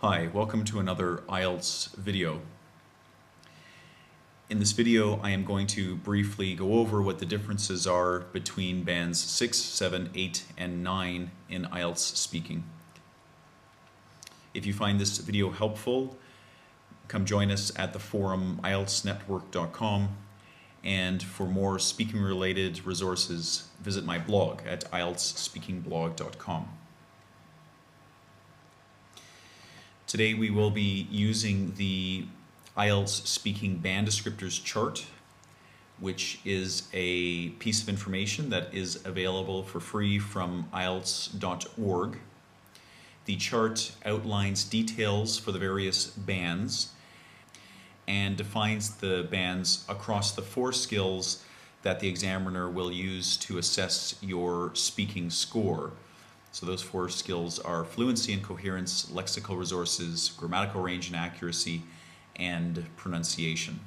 Hi, welcome to another IELTS video. In this video, I am going to briefly go over what the differences are between bands 6, 7, 8, and 9 in IELTS speaking. If you find this video helpful, come join us at the forum IELTSnetwork.com, and for more speaking related resources, visit my blog at IELTSspeakingblog.com. Today we will be using the IELTS Speaking Band Descriptors chart, which is a piece of information that is available for free from IELTS.org. The chart outlines details for the various bands and defines the bands across the 4 skills that the examiner will use to assess your speaking score. So those 4 skills are fluency and coherence, lexical resources, grammatical range and accuracy, and pronunciation.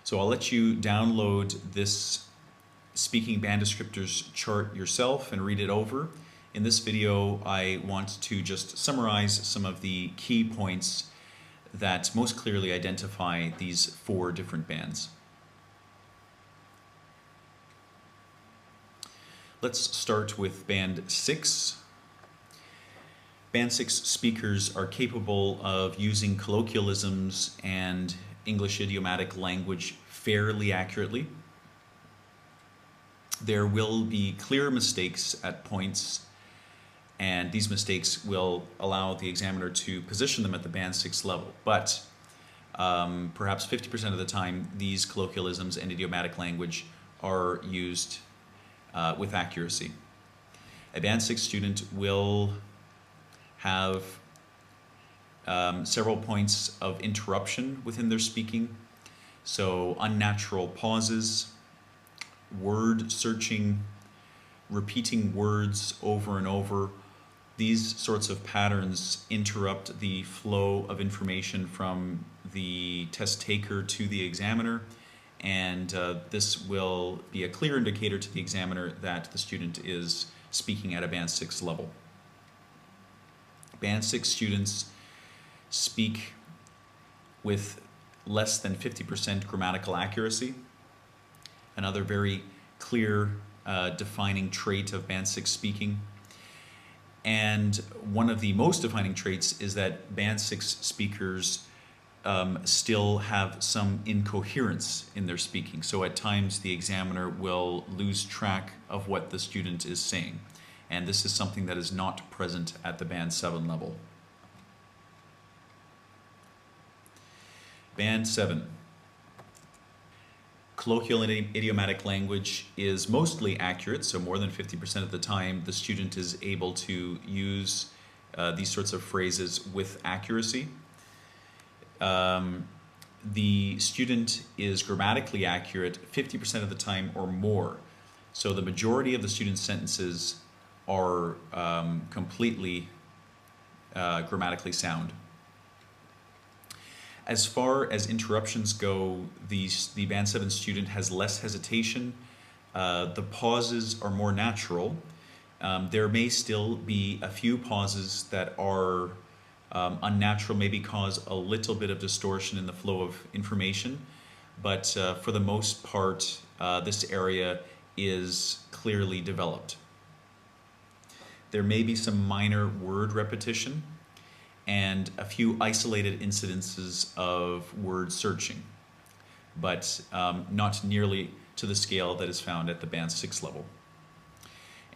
So I'll let you download this Speaking Band Descriptors chart yourself and read it over. In this video, I want to just summarize some of the key points that most clearly identify these 4 different bands. Let's start with Band 6. Band 6 speakers are capable of using colloquialisms and English idiomatic language fairly accurately. There will be clear mistakes at points, and these mistakes will allow the examiner to position them at the Band 6 level. But perhaps 50% of the time, these colloquialisms and idiomatic language are used with accuracy. A Band 6 student will have several points of interruption within their speaking, so unnatural pauses, word searching, repeating words over and over. These sorts of patterns interrupt the flow of information from the test taker to the examiner, and this will be a clear indicator to the examiner that the student is speaking at a Band 6 level. Band 6 students speak with less than 50% grammatical accuracy. Another very clear defining trait of Band 6 speaking. And one of the most defining traits is that Band 6 speakers still have some incoherence in their speaking. So at times the examiner will lose track of what the student is saying. And this is something that is not present at the Band 7 level. Band 7. Colloquial and idiomatic language is mostly accurate, so more than 50% of the time the student is able to use these sorts of phrases with accuracy. The student is grammatically accurate 50% of the time or more. So the majority of the student's sentences are completely grammatically sound. As far as interruptions go, the Band 7 student has less hesitation. The pauses are more natural. There may still be a few pauses that are unnatural, maybe cause a little bit of distortion in the flow of information, but for the most part, this area is clearly developed. There may be some minor word repetition and a few isolated incidences of word searching, but not nearly to the scale that is found at the Band 6 level.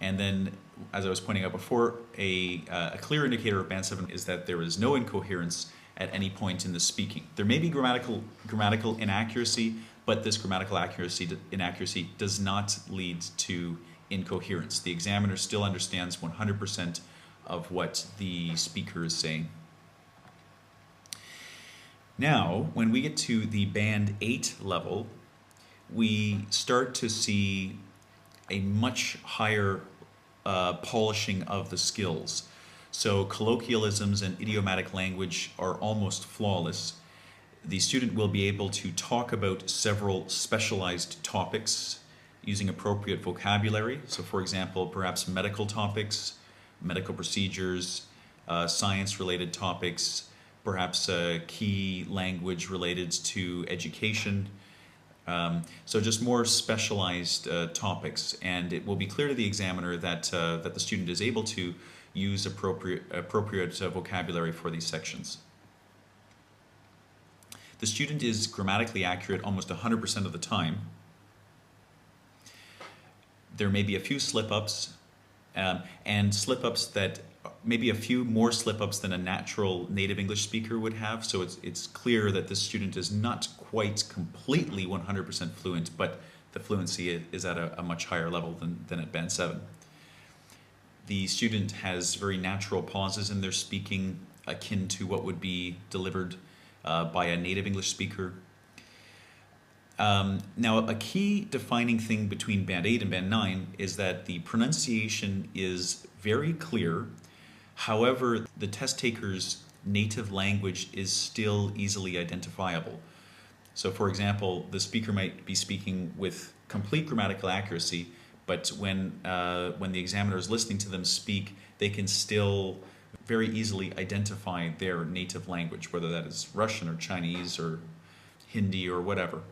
And then, as I was pointing out before, a clear indicator of Band 7 is that there is no incoherence at any point in the speaking. There may be grammatical inaccuracy, but this grammatical inaccuracy does not lead to incoherence. The examiner still understands 100% of what the speaker is saying. Now, when we get to the Band 8 level, we start to see a much higher polishing of the skills. So colloquialisms and idiomatic language are almost flawless. The student will be able to talk about several specialized topics using appropriate vocabulary. So for example, perhaps medical topics, medical procedures, science-related topics, perhaps key language related to education. So just more specialized topics, and it will be clear to the examiner that that the student is able to use appropriate vocabulary for these sections. The student is grammatically accurate almost 100% of the time. There may be a few slip-ups, and slip-ups that maybe a few more slip-ups than a natural native English speaker would have. So it's clear that this student is not quite completely 100% fluent, but the fluency is at a much higher level than at Band 7. The student has very natural pauses in their speaking, akin to what would be delivered by a native English speaker. Now, a key defining thing between Band 8 and Band 9 is that the pronunciation is very clear. However, the test taker's native language is still easily identifiable. So, for example, the speaker might be speaking with complete grammatical accuracy, but when the examiner is listening to them speak, they can still very easily identify their native language, whether that is Russian or Chinese or Hindi or whatever.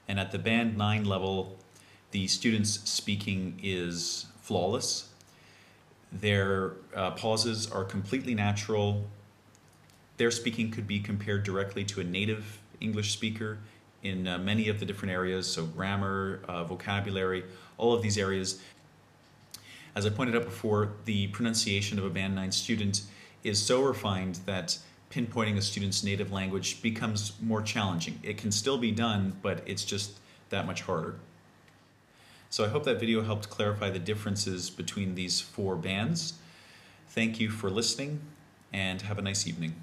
And at the Band 9 level, the student's speaking is flawless. Their pauses are completely natural. Their speaking could be compared directly to a native English speaker in many of the different areas, so grammar, vocabulary, all of these areas. As I pointed out before, the pronunciation of a Band 9 student is so refined that pinpointing a student's native language becomes more challenging. It can still be done, but it's just that much harder. So I hope that video helped clarify the differences between these 4 bands. Thank you for listening, and have a nice evening.